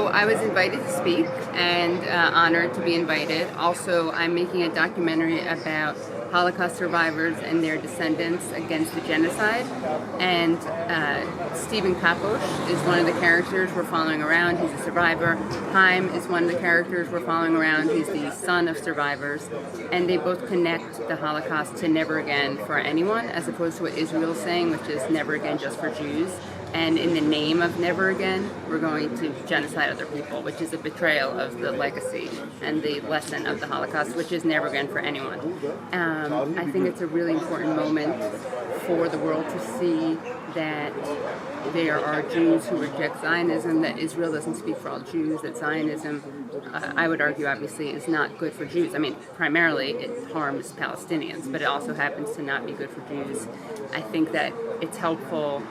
So I was invited to speak and honored to be invited. Also, I'm making a documentary about Holocaust survivors and their descendants against the genocide. And Stephen Kaposh is one of the characters we're following around. He's a survivor. Haim is one of the characters we're following around. He's the son of survivors. And they both connect the Holocaust to never again for anyone, as opposed to what Israel is saying, which is never again just for Jews. And in the name of never again, we're going to genocide other people, which is a betrayal of the legacy and the lesson of the Holocaust, which is never again for anyone. I think it's a really important moment for the world to see that there are Jews who reject Zionism, that Israel doesn't speak for all Jews, that Zionism, I would argue, obviously, is not good for Jews. I mean, primarily it harms Palestinians, but it also happens to not be good for Jews. I think that it's helpful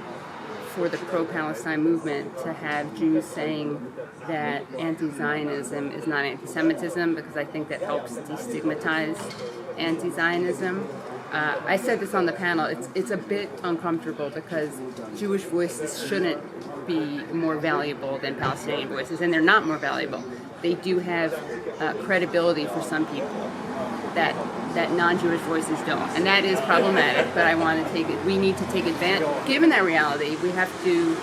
for the pro-Palestine movement to have Jews saying that anti-Zionism is not anti-Semitism, because I think that helps destigmatize anti-Zionism. I said this on the panel, it's a bit uncomfortable because Jewish voices shouldn't be more valuable than Palestinian voices, and they're not more valuable. They do have credibility for some people that non-Jewish voices don't, and that is problematic, but I want to take it. We need to take advantage. Given that reality, we have to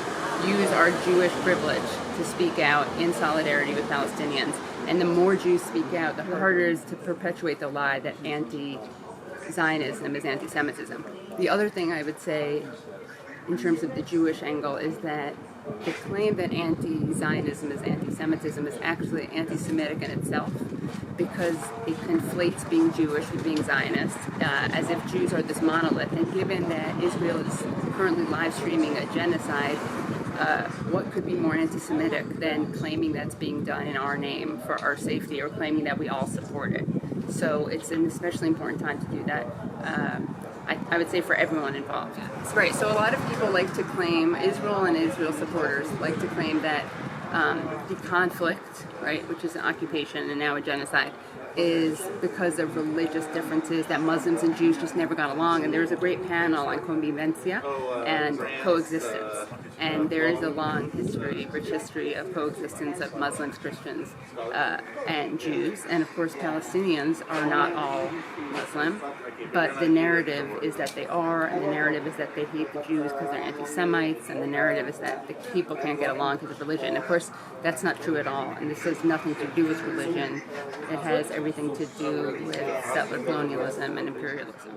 use our Jewish privilege to speak out in solidarity with Palestinians, and the more Jews speak out, the harder it is to perpetuate the lie that anti-Zionism is anti-Semitism. The other thing I would say in terms of the Jewish angle is that the claim that anti-Zionism is anti-Semitism is actually anti-Semitic in itself, because it conflates being Jewish with being Zionist, as if Jews are this monolith. And given that Israel is currently live streaming a genocide, what could be more anti-Semitic than claiming that's being done in our name for our safety, or claiming that we all support it? So it's an especially important time to do that. I would say for everyone involved. That's right. So a lot of people like to claim, Israel and Israel supporters like to claim that the conflict, right, which is an occupation and now a genocide, is because of religious differences, that Muslims and Jews just never got along. And there was a great panel on convivencia and coexistence. And there is a long history, rich history of coexistence of Muslims, Christians, and Jews. And of course, Palestinians are not all Muslim, but the narrative is that they are, and the narrative is that they hate the Jews because they're anti-Semites, and the narrative is that the people can't get along because of religion. Of course, that's not true at all, and this has nothing to do with religion. It has everything to do with settler colonialism and imperialism.